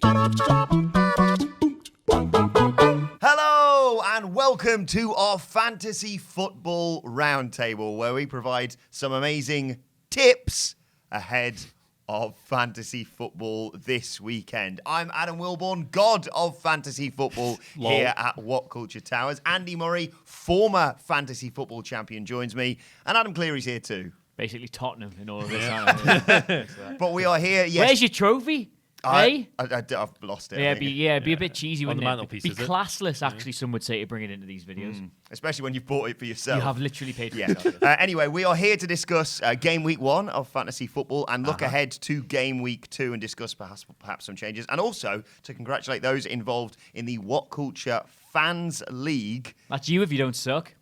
Hello and welcome to our Fantasy Football Roundtable, where we provide some amazing tips ahead of fantasy football this weekend. I'm Adam Wilbourn, god of fantasy football here at What Culture Towers. Andy Murray, former fantasy football champion, joins me, and Adam Clery's here too. Basically Tottenham in all of this, aren't we? But we are here, yes. Where's your trophy? I've lost it. Be a bit cheesy, On wouldn't the it? mantelpiece, Be is it? classless, actually, some would say, to bring it into these videos. Especially when you've bought it for yourself. You have literally paid for Yeah. yourself. Anyway, we are here to discuss game week 1 of fantasy football and look ahead to game week 2 and discuss perhaps some changes. And also to congratulate those involved in the What Culture Fans League, That's you if you don't suck.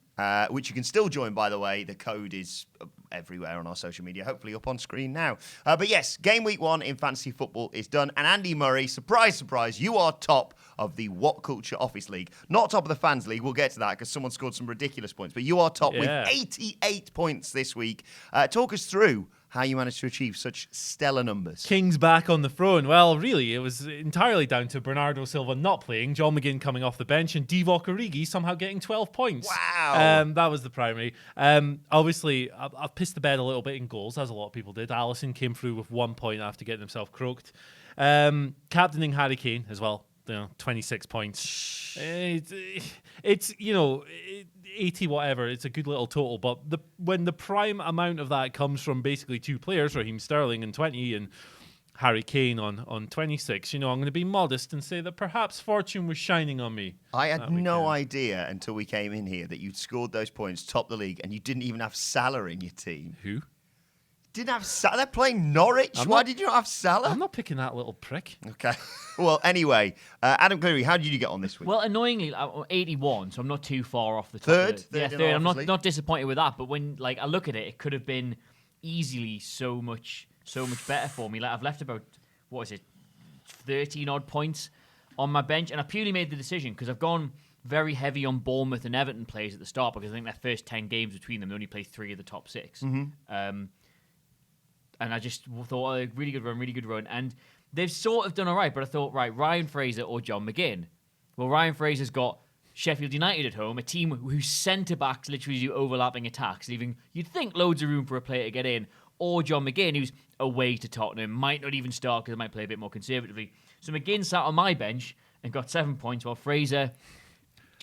which you can still join, by the way. The code is everywhere on our social media, hopefully up on screen now. But yes, game week 1 in fantasy football is done. And Andy Murray, surprise, surprise, you are top of the What Culture Office League. Not top of the Fans League. We'll get to that because someone scored some ridiculous points. But you are top with 88 points this week. Talk us through how you managed to achieve such stellar numbers. King's back on the throne. Well, really, it was entirely down to Bernardo Silva not playing, John McGinn coming off the bench, and Divock Origi somehow getting 12 points. Wow. That was the primary. Obviously, I've pissed the bed a little bit in goals, as a lot of people did. Alisson came through with 1 point after getting himself croaked. Captaining Harry Kane as well. 26 points. It's 80 whatever. It's a good little total. But when the prime amount of that comes from basically 2 players, Raheem Sterling on 20 and Harry Kane on 26, I'm going to be modest and say that perhaps fortune was shining on me. I had no idea until we came in here that you'd scored those points, top the league, and you didn't even have Salah in your team. Who? Didn't have Salah? They're playing Norwich. Why did you not have Salah? I'm not picking that little prick. Okay. Well, anyway, Adam Clery, how did you get on this week? Well, annoyingly, I'm 81, so I'm not too far off the top. Third? Yeah, Third in third. our I'm Office League. not disappointed with that, but when I look at it, it could have been easily so much better for me. I've left about 13 odd points on my bench, and I purely made the decision because I've gone very heavy on Bournemouth and Everton plays at the start because I think their first 10 games between them, they only play 3 of the top 6. And I just thought, really good run. And they've sort of done all right, but I thought, right, Ryan Fraser or John McGinn. Well, Ryan Fraser's got Sheffield United at home, a team whose centre-backs literally do overlapping attacks, leaving, you'd think, loads of room for a player to get in. Or John McGinn, who's away to Tottenham, might not even start because they might play a bit more conservatively. So McGinn sat on my bench and got 7 points, while Fraser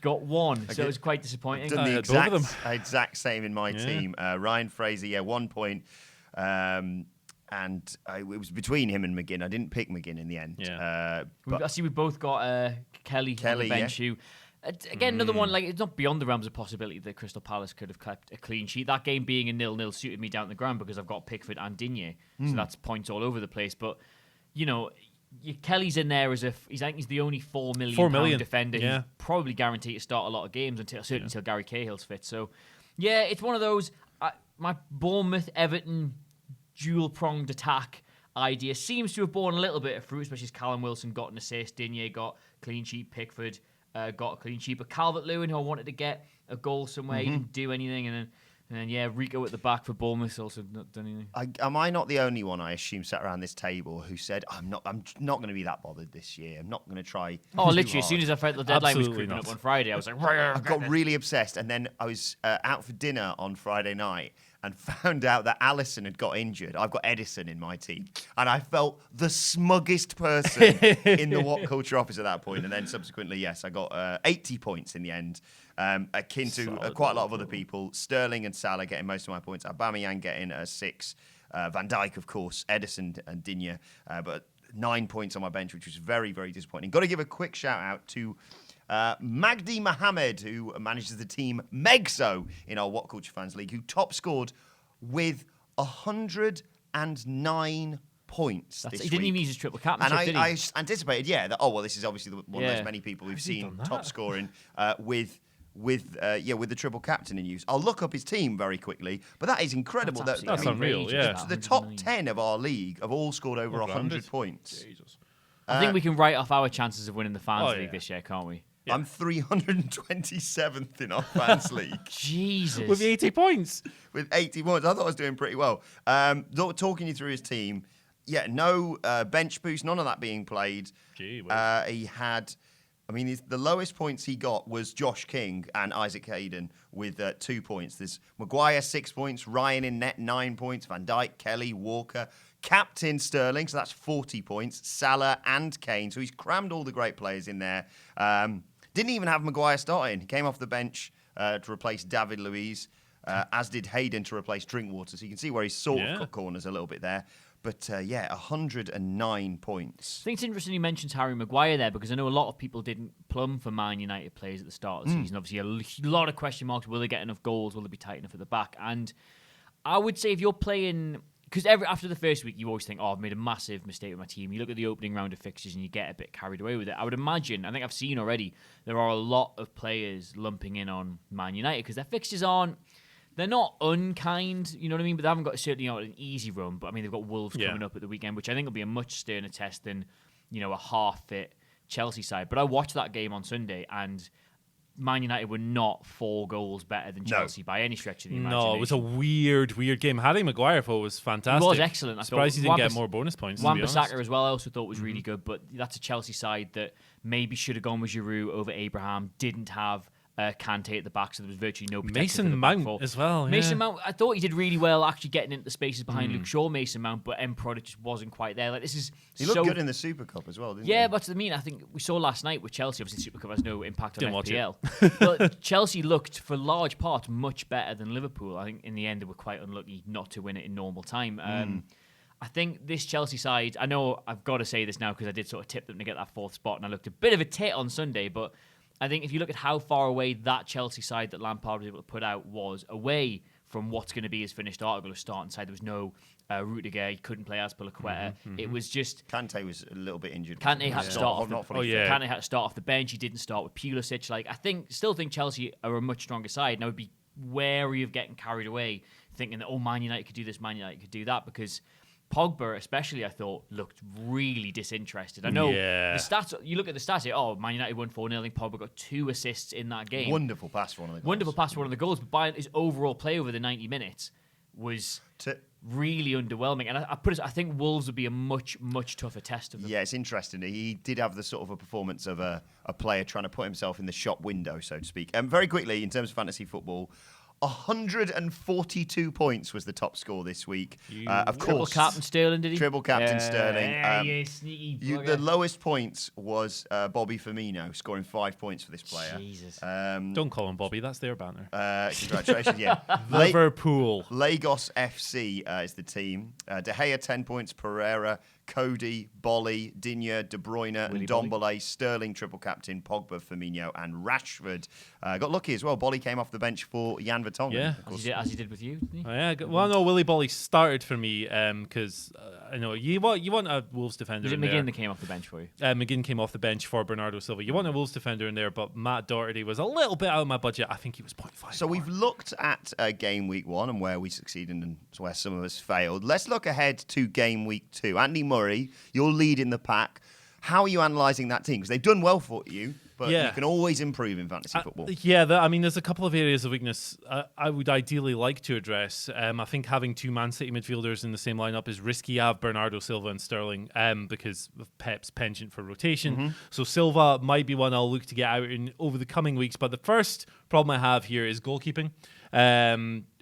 got 1. So it was quite disappointing. Done the both of exact same in my team. Ryan Fraser, 1 point. And it was between him and McGinn. I didn't pick McGinn in the end. Yeah. I see we both got Kelly on the bench, who, again, another one, it's not beyond the realms of possibility that Crystal Palace could have kept a clean sheet. That game being a 0-0 suited me down to the ground because I've got Pickford and Digne. So that's points all over the place. But, Kelly's in there as if he's the only £4 million defender who's probably guaranteed to start a lot of games until Gary Cahill's fit. So, yeah, it's one of those. My Bournemouth, Everton dual-pronged attack idea seems to have borne a little bit of fruit, especially as Callum Wilson got an assist, Digne got clean sheet, Pickford got a clean sheet, but Calvert-Lewin, who I wanted to get a goal somewhere, he didn't do anything, and then Rico at the back for Bournemouth also not done anything. Am I not the only one, I assume, sat around this table who said, I'm not going to be that bothered this year. I'm not going to try. Oh, literally, as soon as I felt the deadline was creeping up on Friday, I was like, I got really obsessed, and then I was out for dinner on Friday night and found out that Alisson had got injured. I've got Edison in my team, and I felt the smuggest person in the What Culture office at that point. And then subsequently, yes, I got 80 points in the end, akin to quite a lot of other people. Sterling and Salah getting most of my points. Aubameyang getting 6. Van Dijk, of course, Edison and Digne, but 9 points on my bench, which was very, very disappointing. Got to give a quick shout out to Magdi Mohammed, who manages the team Megso in our What Culture Fans League, who top scored with 109 points this He didn't week. even use his triple captainship, And did he? I anticipated, this is obviously one of those many people we've seen top scoring with the triple captain in use. I'll look up his team very quickly, but that is incredible. That's unreal, yeah. The top 10 of our league have all scored over 100 points. Jesus. I think we can write off our chances of winning the Fans League this year, can't we? Yeah. I'm 327th in our fans league. Jesus. With 80 points. With 80 points. I thought I was doing pretty well. Talking you through his team, no bench boost, none of that being played. Gee whiz. He had, the lowest points he got was Josh King and Isaac Hayden with 2 points. There's Maguire 6 points, Ryan in net 9 points, Van Dijk, Kelly, Walker, captain Sterling, so that's 40 points, Salah and Kane. So he's crammed all the great players in there. Didn't even have Maguire starting. He came off the bench to replace David Luiz, as did Hayden to replace Drinkwater. So you can see where he's sort of cut corners a little bit there. But 109 points. I think it's interesting you mentioned Harry Maguire there, because I know a lot of people didn't plumb for Man United players at the start of the season. Obviously, a lot of question marks. Will they get enough goals? Will they be tight enough at the back? And I would say if you're playing... Because after the first week, you always think, I've made a massive mistake with my team. You look at the opening round of fixtures and you get a bit carried away with it. I would imagine, I think I've seen already, there are a lot of players lumping in on Man United because their fixtures aren't... They're not unkind, you know what I mean? But they haven't got certainly not an easy run. But they've got Wolves coming up at the weekend, which I think will be a much sterner test than, a half-fit Chelsea side. But I watched that game on Sunday, and Man United were not 4 goals better than Chelsea by any stretch of the imagination. No, it was a weird game. Harry Maguire was fantastic. He was excellent. I surprised he didn't get more bonus points. Wan-Bissaka as well, I also thought was really good. But that's a Chelsea side that maybe should have gone with Giroud over Abraham. Didn't have Kante at the back, so there was virtually no protection. Mason Mount as well. Mason Mount, I thought he did really well actually getting into the spaces behind Luke Shaw, Mason Mount, but end product just wasn't quite there. He looked good in the Super Cup as well, didn't he? Yeah, but I think we saw last night with Chelsea, obviously the Super Cup has no impact on Didn't FPL. But Chelsea looked, for large parts, much better than Liverpool. I think in the end they were quite unlucky not to win it in normal time. I think this Chelsea side, I know I've got to say this now because I did sort of tip them to get that 4th spot and I looked a bit of a tit on Sunday, but I think if you look at how far away that Chelsea side that Lampard was able to put out was away from what's going to be his finished article of starting side. There was no Rudiger, he couldn't play Azpilicueta. It was just... Kante was a little bit injured. Kante had to start off Kante had to start off the bench. He didn't start with Pulisic. Still think Chelsea are a much stronger side, and I would be wary of getting carried away thinking that, Man United could do this, Man United could do that, because Pogba, especially, I thought, looked really disinterested. I know the stats, you look at the stats, Man United won 4-0. I think Pogba got 2 assists in that game. Wonderful pass for one of the goals. Wonderful pass for one of the goals, but by his overall play over the 90 minutes was really underwhelming. And I think Wolves would be a much, much tougher test of them. Yeah, it's interesting. He did have the sort of a performance of a player trying to put himself in the shop window, so to speak. Very quickly, in terms of fantasy football, 142 points was the top score this week. Of course, triple captain Sterling, did he? Triple captain Sterling. Yeah, sneaky the lowest points was Bobby Firmino, scoring 5 points for this player. Jesus. Don't call him Bobby. That's their banner. Congratulations, yeah. Liverpool. Lagos FC is the team. De Gea 10 points. Pereira, Cody, Bolly, Digne, De Bruyne, and Ndombele. Sterling triple captain. Pogba, Firmino, and Rashford. Got lucky as well. Bolly came off the bench for Jan Vertonghen. Yeah, as he did with you, didn't he? Oh, yeah. Well, no, Willy Bolly started for me because I know you want a Wolves defender. Was it McGinn that came off the bench for you? McGinn came off the bench for Bernardo Silva. You want a Wolves defender in there, but Matt Doherty was a little bit out of my budget. I think he was 0.5. So we've looked at game week 1 and where we succeeded and where some of us failed. Let's look ahead to game week 2. Andy Murray, you're leading the pack. How are you analysing that team? Because they've done well for you, but you can always improve in fantasy football. There's a couple of areas of weakness I would ideally like to address. I think having 2 Man City midfielders in the same lineup is risky. I have Bernardo Silva and Sterling because of Pep's penchant for rotation. So Silva might be one I'll look to get out in over the coming weeks. But the first problem I have here is goalkeeping.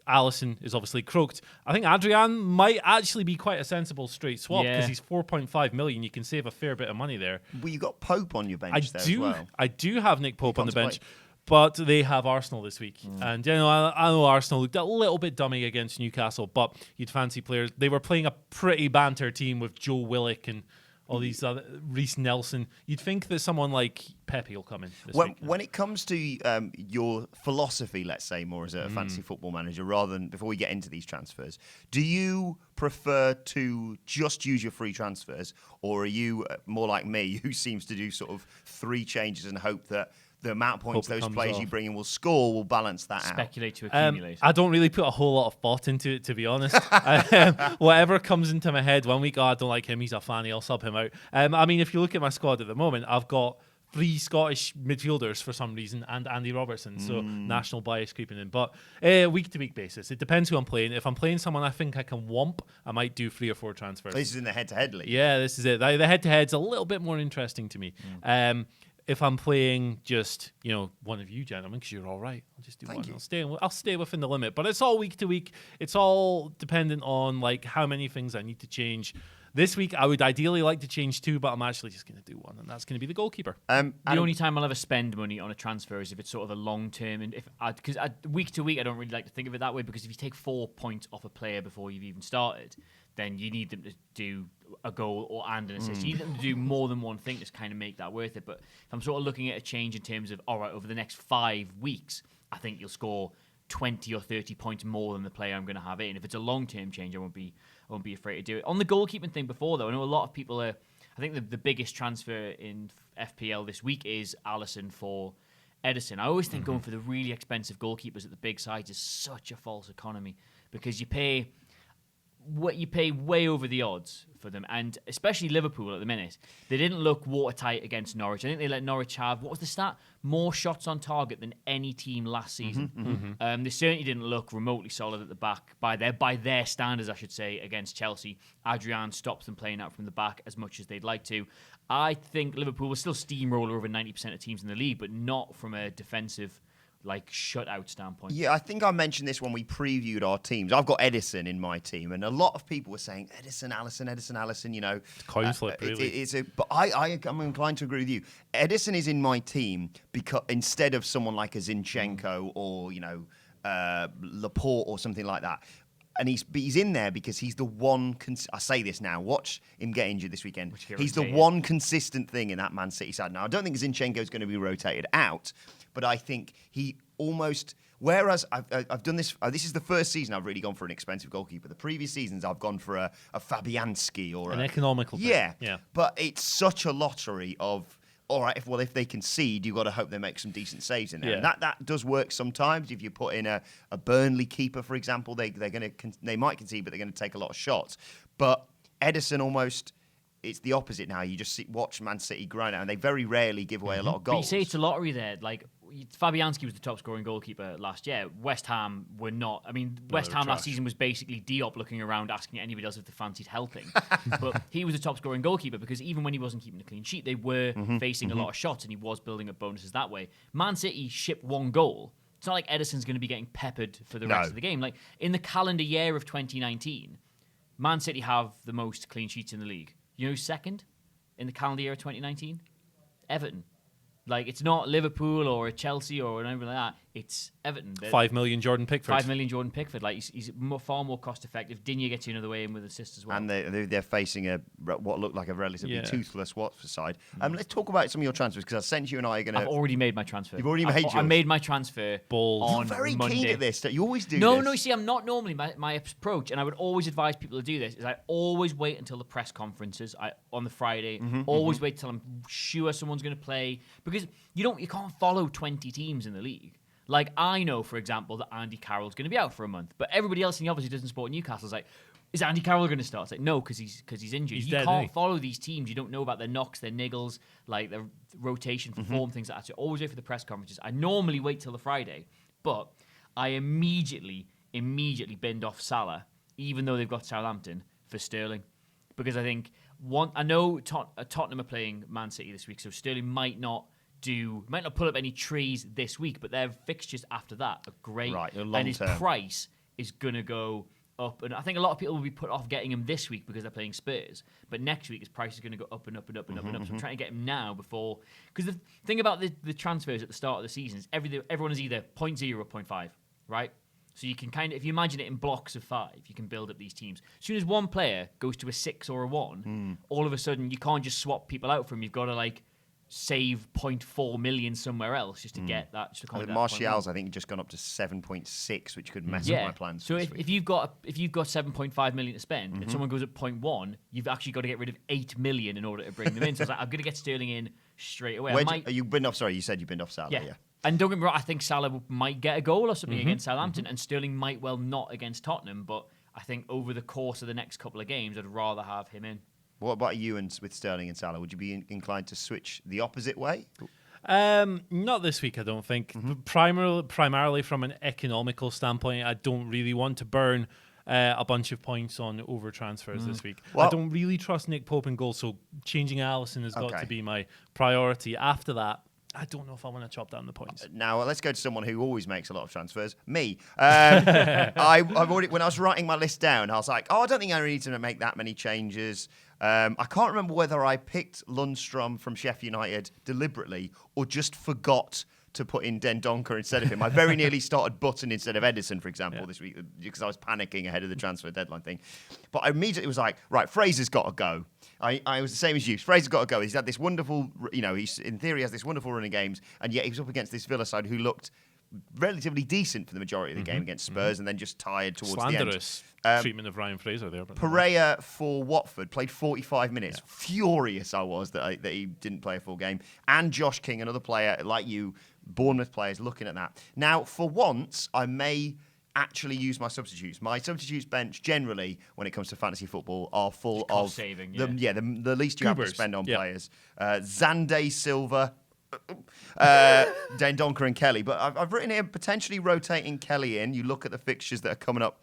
Alisson is obviously croaked. I think Adrian might actually be quite a sensible straight swap because he's 4.5 million. You can save a fair bit of money there. Well, you got Pope on your bench as well. I do have Nick Pope on the bench, but they have Arsenal this week. And I know Arsenal looked a little bit dummy against Newcastle, but you'd fancy players. They were playing a pretty banter team with Joe Willock and all these other Reece Nelson. You'd think that someone like Pepe will come in this week. When it comes to your philosophy, let's say, more as a fantasy football manager, rather than before we get into these transfers, do you prefer to just use your free transfers, or are you more like me, who seems to do sort of 3 changes and hope that the amount of points those players you bring in will score will balance that out? Speculate to accumulate. I don't really put a whole lot of thought into it, to be honest. Whatever comes into my head one week, I don't like him, he's a fanny, I'll sub him out. If you look at my squad at the moment, I've got 3 Scottish midfielders for some reason and Andy Robertson, so national bias creeping in. But week-to-week basis, it depends who I'm playing. If I'm playing someone I think I can whomp, I might do 3 or 4 transfers. This is in the head-to-head league. Yeah, this is it. The head-to-head's a little bit more interesting to me. If I'm playing just, one of you gentlemen, because you're all right, I'll just do Thank one. you. I'll stay within the limit. But it's all week to week. It's all dependent on like how many things I need to change. This week, I would ideally like to change 2, but I'm actually just going to do 1, and that's going to be the goalkeeper. The only time I'll ever spend money on a transfer is if it's sort of a long term, and because week to week, I don't really like to think of it that way, because if you take 4 points off a player before you've even started, then you need them to do a goal and an assist. You need them to do more than one thing to kind of make that worth it. But if I'm sort of looking at a change in terms of, all right, over the next 5 weeks, I think you'll score 20 or 30 points more than the player I'm going to have in. If it's a long-term change, I won't be afraid to do it. On the goalkeeping thing before, though, I know a lot of people are... I think the biggest transfer in FPL this week is Alisson for Edison. I always think going for the really expensive goalkeepers at the big sides is such a false economy, because you pay way over the odds for them, and especially Liverpool at the minute. They didn't look watertight against Norwich. I think they let Norwich have, what was the stat? More shots on target than any team last season. They certainly didn't look remotely solid at the back by their standards, I should say, against Chelsea. Adrian stops them playing out from the back as much as they'd like to. I think Liverpool will still steamroller over 90% of teams in the league, but not from a defensive shutout standpoint. Yeah, I think I mentioned this when we previewed our teams. I've got Edison in my team, and a lot of people were saying Edison, Alisson. It's coin flip, really. But I'm inclined to agree with you. Edison is in my team because instead of someone like a Zinchenko or Laporte or something like that. And he's in there because he's the one... I say this now. Watch him get injured this weekend. He's the one consistent thing in that Man City side. Now, I don't think Zinchenko is going to be rotated out, but I think he almost... Whereas I've done this... this is the first season I've really gone for an expensive goalkeeper. The previous seasons, I've gone for a Fabianski or... An economical thing. Yeah. But it's such a lottery of... All right, if they concede, you've got to hope they make some decent saves in there. Yeah. And that does work sometimes. If you put in a Burnley keeper, for example, they might concede, but they're going to take a lot of shots. But Edison almost, it's the opposite now. You just watch Man City grind out, and they very rarely give away a lot of goals. But you say it's a lottery there. Fabianski was the top scoring goalkeeper last year. West Ham were not. I mean, West Ham last season was basically Diop looking around asking anybody else if they fancied helping. But he was the top scoring goalkeeper because even when he wasn't keeping a clean sheet, they were facing a lot of shots, and he was building up bonuses that way. Man City shipped 1 goal. It's not like Edison's going to be getting peppered for the rest of the game. In the calendar year of 2019, Man City have the most clean sheets in the league. You know who's second in the calendar year of 2019? Everton. It's not Liverpool or Chelsea or anything like that. It's Everton. 5 million Jordan Pickford. 5 million Jordan Pickford. He's far more cost effective. Digne gets you another way in with assists as well. And they're facing what looked like a relatively toothless Watford side. Let's talk about some of your transfers, because I sense you and I are going to... I've already made my transfer. You've already made yours? I made my transfer on You're very Monday. keen at this. You always do this. No, you see, I'm not normally. My approach, and I would always advise people to do this, is I always wait until the press conferences on the Friday. Always wait till I'm sure someone's going to play, because you can't follow 20 teams in the league. I know, for example, that Andy Carroll's going to be out for a month, but everybody else in the office who doesn't support Newcastle's is Andy Carroll going to start? It's no, because he's injured. You can't follow these teams. You don't know about their knocks, their niggles, their rotation for form, things like that. So always wait for the press conferences. I normally wait till the Friday, but I immediately binned off Salah, even though they've got Southampton, for Sterling, because I think I know Tottenham are playing Man City this week, so Sterling might not pull up any trees this week, but their fixtures after that are great. Right, and his price is going to go up. And I think a lot of people will be put off getting him this week because they're playing Spurs. But next week, his price is going to go up and up and up and up and up. So I'm trying to get him now before... Because the thing about the transfers at the start of the season is everyone is either 0.0 or 0.5, right? So you can if you imagine it in blocks of 5, you can build up these teams. As soon as one player goes to a 6 or a 1, all of a sudden you can't just swap people out from him. You've got to save 0.4 million somewhere else just to get that. Martial's, I think, just gone up to 7.6, which could mess up my plans. So if you've got 7.5 million to spend and someone goes at 0.1, you've actually got to get rid of 8 million in order to bring them in. So I was I'm going to get Sterling in straight away. You binned off? Sorry, you said you binned off Salah. Yeah. And don't get me wrong, I think Salah might get a goal or something against Southampton, and Sterling might well not against Tottenham. But I think over the course of the next couple of games, I'd rather have him in. What about you and with Sterling and Salah? Would you be inclined to switch the opposite way? Not this week, I don't think. Primarily from an economical standpoint, I don't really want to burn a bunch of points on over transfers this week. Well, I don't really trust Nick Pope in goal, so changing Alisson has got to be my priority. After that, I don't know if I want to chop down the points. Now, let's go to someone who always makes a lot of transfers. Me. I've already, when I was writing my list down, I was like, I don't think I really need to make that many changes. I can't remember whether I picked Lundstrom from Sheffield United deliberately or just forgot to put in Dendoncker instead of him. I very nearly started Button instead of Edison, for example, this week because I was panicking ahead of the transfer deadline thing. But I immediately was like, right, Fraser's got to go. I was the same as you. Fraser's got to go. He's had this wonderful, he's in theory has this wonderful run of games, and yet he was up against this Villa side who looked relatively decent for the majority of the game against Spurs, and then just tired towards Slanderous the end. treatment of Ryan Fraser there. Pereira for Watford played 45 minutes. Yeah. Furious I was that he didn't play a full game. And Josh King, another player like you, Bournemouth players, looking at that. Now, for once, I may actually use my substitutes. My substitutes bench generally, when it comes to fantasy football, are full of saving, the least you have to spend on players. Zande, Silva, Dendoncker and Kelly. But I've written here potentially rotating Kelly in. You look at the fixtures that are coming up.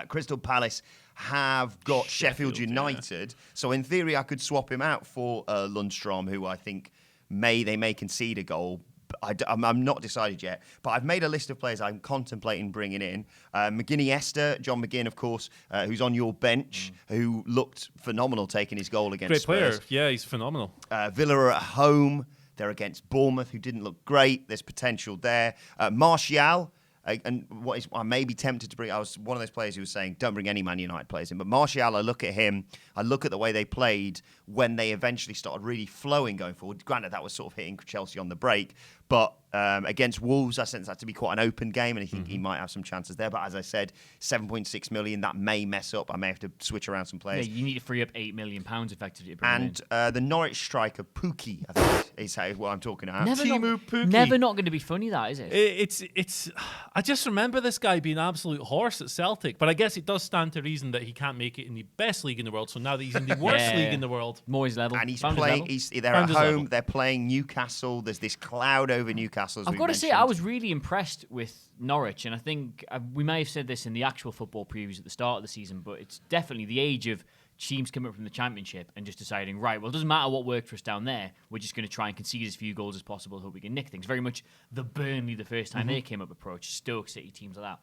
Crystal Palace have got Sheffield United. Yeah. So in theory, I could swap him out for Lundstrom, who I think they may concede a goal. I'm not decided yet, but I've made a list of players I'm contemplating bringing in. McGinny Esther, John McGinn, of course, who's on your bench, who looked phenomenal taking his goal against Spurs. Great player. Yeah, he's phenomenal. Villa are at home. They're against Bournemouth, who didn't look great. There's potential there. Martial. And I may be tempted to bring. I was one of those players who was saying, "Don't bring any Man United players in." But Martial, I look at him. I look at the way they played when they eventually started really flowing going forward. Granted, that was sort of hitting Chelsea on the break, but against Wolves, I sense that to be quite an open game, and I think he might have some chances there. But as I said, 7.6 million, that may mess up. I may have to switch around some players. Yeah, you need to free up £8 million effectively to bring and the Norwich striker Pukki, I think, is what I'm talking about. Pukki. Never not going to be funny, that is it? It's. I just remember this guy being an absolute horse at Celtic, but I guess it does stand to reason that he can't make it in the best league in the world. So now that he's in the worst league in the world, more his level, and he's playing. They're at home. They're playing Newcastle. There's this cloud over Newcastle. I've got to say, I was really impressed with Norwich, and I think we may have said this in the actual football previews at the start of the season, but it's definitely the age of teams coming up from the Championship and just deciding, right, well, it doesn't matter what worked for us down there, we're just going to try and concede as few goals as possible, hope we can nick things. Very much the Burnley the first time they came up approach, Stoke City, teams like that.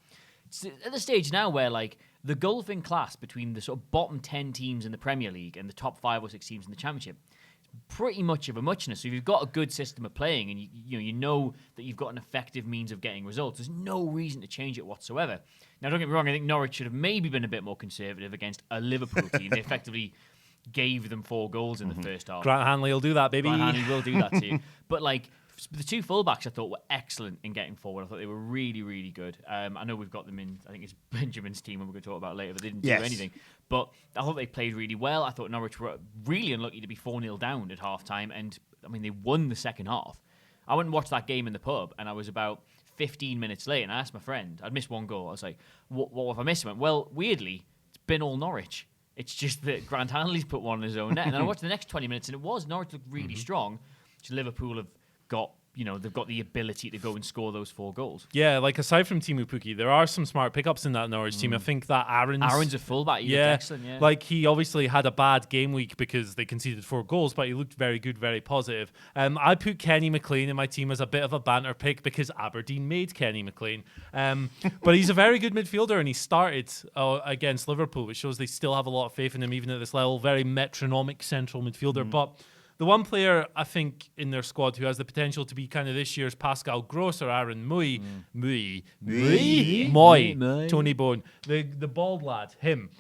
It's at the stage now where, like, the gulfing class between the sort of bottom 10 teams in the Premier League and the top 5 or 6 teams in the Championship, pretty much of a muchness. So if you've got a good system of playing and you know that you've got an effective means of getting results, there's no reason to change it whatsoever. Now, don't get me wrong, I think Norwich should have maybe been a bit more conservative against a Liverpool team. They effectively gave them 4 goals in the first half. Grant Hanley will do that, baby. Grant Hanley will do that to you. But, like, the 2 fullbacks I thought were excellent in getting forward. I thought they were really, really good. I know we've got them in, I think it's Benjamin's team, and we're going to talk about later, but they didn't do anything. But I thought they played really well. I thought Norwich were really unlucky to be 4-0 down at half-time, and, I mean, they won the second half. I went and watched that game in the pub, and I was about 15 minutes late, and I asked my friend, I'd missed 1 goal. I was like, what have I missed? He went, well, weirdly, it's been all Norwich. It's just that Grant Hanley's put one in his own net. And then I watched the next 20 minutes, and it was Norwich looked really strong. Which Liverpool have got, they've got the ability to go and score those 4 goals. Yeah, like aside from Teemu Pukki, there are some smart pickups in that Norwich team. I think that Aaron's a fullback. He looked excellent, yeah. Like he obviously had a bad game week because they conceded 4 goals, but he looked very good, very positive. I put Kenny McLean in my team as a bit of a banter pick because Aberdeen made Kenny McLean. But he's a very good midfielder, and he started against Liverpool, which shows they still have a lot of faith in him, even at this level. Very metronomic central midfielder, but the one player I think in their squad who has the potential to be kind of this year's Pascal Gross or Aaron Moy, Tony Bone, the bald lad, him,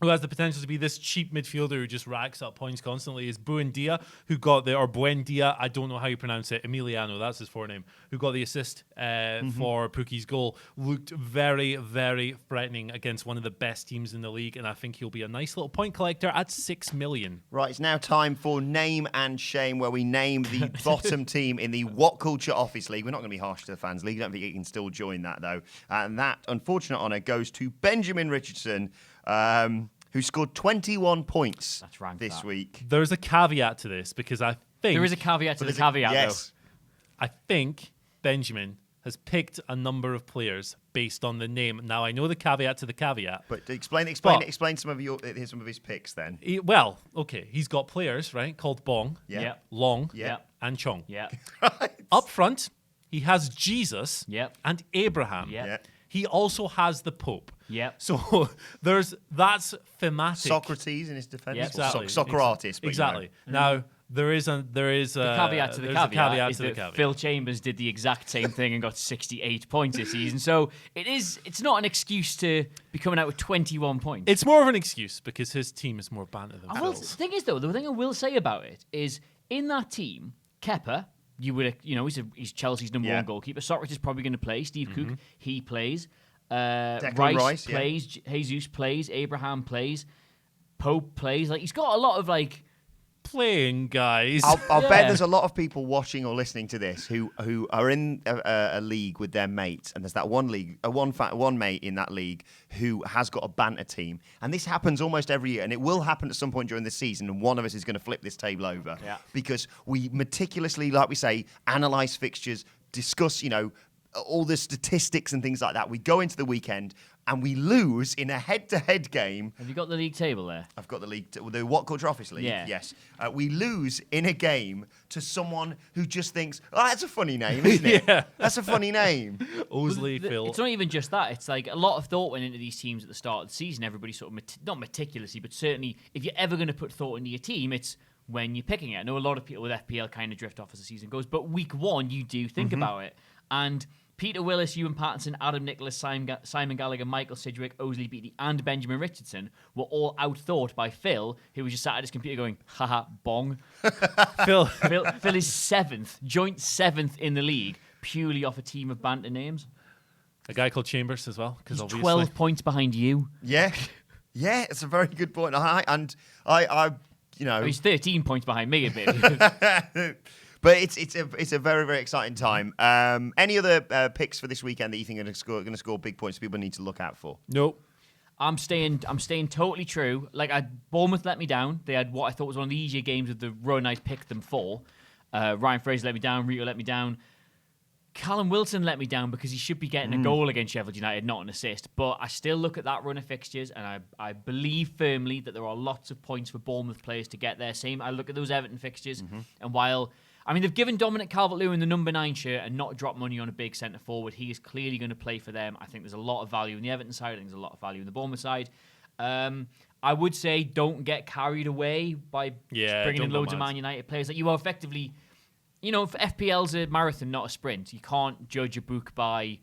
who has the potential to be this cheap midfielder who just racks up points constantly, is Buendia, who got Buendia, I don't know how you pronounce it, Emiliano, that's his forename, who got the assist for Pukki's goal. Looked very, very threatening against one of the best teams in the league, and I think he'll be a nice little point collector at 6 million. Right, it's now time for Name and Shame, where we name the bottom team in the What Culture Office League. We're not going to be harsh to the fans league. I don't think you can still join that, though. And that unfortunate honour goes to Benjamin Richardson, who scored 21 points That's ranked this that. week. There's a caveat to this because I think There is a caveat to the caveat, yes. I think Benjamin has picked a number of players based on the name. Now I know the caveat to the caveat. But explain some of his picks then. He's got players, right, called Bong, Yeah. Yeah. Long, Yeah. and Chong. Yeah. Up front, he has Jesus Yep. and Abraham. Yep. Yeah. He also has the Pope. Yep. So that's thematic. Socrates in his defense. Yeah. Exactly. Socrates. But Exactly. Now there is a Caveat to the there's a caveat is to the that caveat. Phil Chambers did the exact same thing and got 68 points this season. So it's not an excuse to be coming out with 21 points. It's more of an excuse because his team is more banter than The Phil's. thing is, though, the thing I will say about it is in that team, Kepa, he's Chelsea's number one goalkeeper. Socrates is probably going to play. Steve Cook, he plays. Rice plays. Jesus plays. Abraham plays. Pope plays. Like he's got a lot of like Playing guys. I'll bet there's a lot of people watching or listening to this who are in a league with their mates, and there's that one mate in that league who has got a banter team, and this happens almost every year, and it will happen at some point during the season, and one of us is going to flip this table over because we meticulously, like we say, analyse fixtures, discuss, all the statistics and things like that. We go into the weekend and we lose in a head-to-head game. Have you got the league table there? I've got the league, the What Culture Office League. Yeah. Yes. We lose in a game to someone who just thinks, "Oh, that's a funny name, isn't it? Yeah. That's a funny name." Osley, Phil. It's not even just that. It's like a lot of thought went into these teams at the start of the season. Everybody sort of, not meticulously, but certainly if you're ever going to put thought into your team, it's when you're picking it. I know a lot of people with FPL kind of drift off as the season goes, but week one, you do think about it. And Peter Willis, Ewan Pattinson, Adam Nicholas, Simon Gallagher, Michael Sidgwick, Osley Beatty, and Benjamin Richardson were all outthought by Phil, who was just sat at his computer going, haha, bong. Phil. Phil is joint seventh in the league, purely off a team of banter names. A guy called Chambers as well. He's Obviously 12 points behind you. Yeah. Yeah, it's a very good point. He's 13 points behind me a bit. But it's a very, very exciting time. Any other picks for this weekend that you think are going to score big points people need to look out for? Nope. I'm staying totally true. Like Bournemouth let me down. They had what I thought was one of the easier games of the run I picked them for. Ryan Fraser let me down. Rito let me down. Callum Wilson let me down because he should be getting a goal against Sheffield United, not an assist. But I still look at that run of fixtures and I believe firmly that there are lots of points for Bournemouth players to get there. Same, I look at those Everton fixtures, and while they've given Dominic Calvert-Lewin the number 9 shirt and not dropped money on a big centre forward, he is clearly going to play for them. I think there's a lot of value in the Everton side. I think there's a lot of value in the Bournemouth side. I would say don't get carried away by bringing in loads of Man United players. Like you are effectively, if FPL's a marathon, not a sprint. You can't judge a book by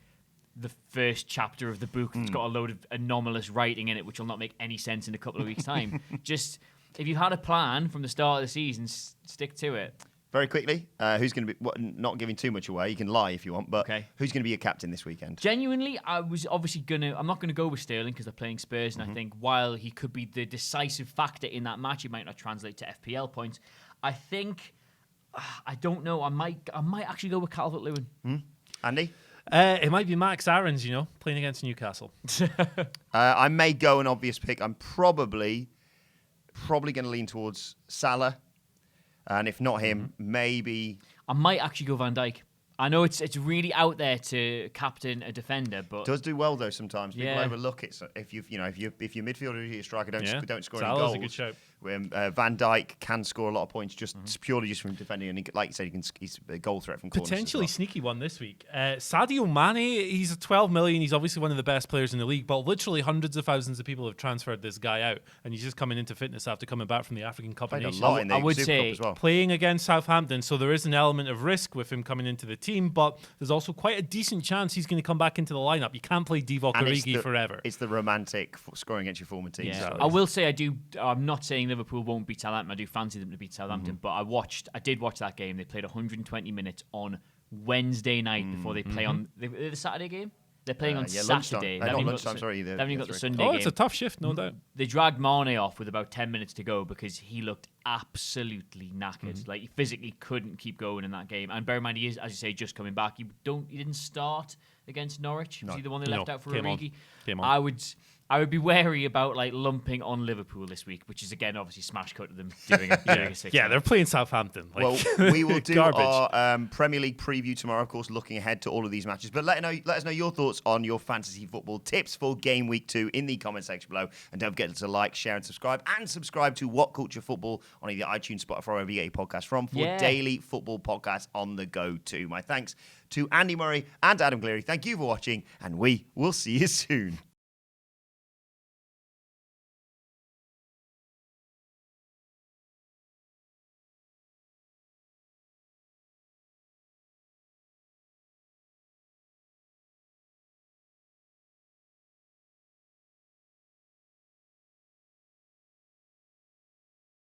the first chapter of the book that's got a load of anomalous writing in it, which will not make any sense in a couple of weeks' time. Just, if you had a plan from the start of the season, stick to it. Very quickly, who's going to be, not giving too much away, you can lie if you want, but who's going to be your captain this weekend? Genuinely, I'm not going to go with Sterling because they're playing Spurs, and I think while he could be the decisive factor in that match, it might not translate to FPL points. I think, I don't know, I might actually go with Calvert-Lewin. Andy? It might be Max Aarons, playing against Newcastle. I may go an obvious pick. I'm probably going to lean towards Salah. And if not him, maybe I might actually go Van Dijk. I know it's really out there to captain a defender, but does do well though sometimes. People Yeah. overlook it. So if your midfielder or your striker don't score any Salah's goals, a good shout. Van Dijk can score a lot of points purely from defending, and like you said, he's a goal threat from corners. Potentially as well. sneaky one this week. Sadio Mane, he's a 12 million. He's obviously one of the best players in the league, but literally hundreds of thousands of people have transferred this guy out, and he's just coming into fitness after coming back from the African Cup of Played a Nations. lot in the I would Super say Cup as well. Playing against Southampton, so there is an element of risk with him coming into the team, but there's also quite a decent chance he's going to come back into the lineup. You can't play Divock And Origi forever. It's the romantic scoring against your former team. yeah. So I will say I'm not saying Liverpool won't beat Southampton. I do fancy them to beat Southampton, but I did watch that game. They played 120 minutes on Wednesday night before they play on the Saturday game. They're playing on Saturday. Not lunchtime, sorry. They haven't even got the Sunday Oh, game. it's a tough shift, no doubt. They dragged Mane off with about 10 minutes to go because he looked absolutely knackered. Like he physically couldn't keep going in that game. And bear in mind, he is, as you say, just coming back. He didn't start against Norwich. Was he the one they left out for Origi? Came on. I would be wary about like lumping on Liverpool this week, which is again obviously smash cut to them doing a 6. Yeah, they're playing Southampton. Well, we will do our Premier League preview tomorrow, of course, looking ahead to all of these matches. But let us know your thoughts on your fantasy football tips for game week 2 in the comment section below. And don't forget to like, share, and subscribe. And subscribe to What Culture Football on either iTunes, Spotify, or wherever you get your podcast from for daily football podcasts on the go too. My thanks to Andy Murray and Adam Clery. Thank you for watching, and we will see you soon.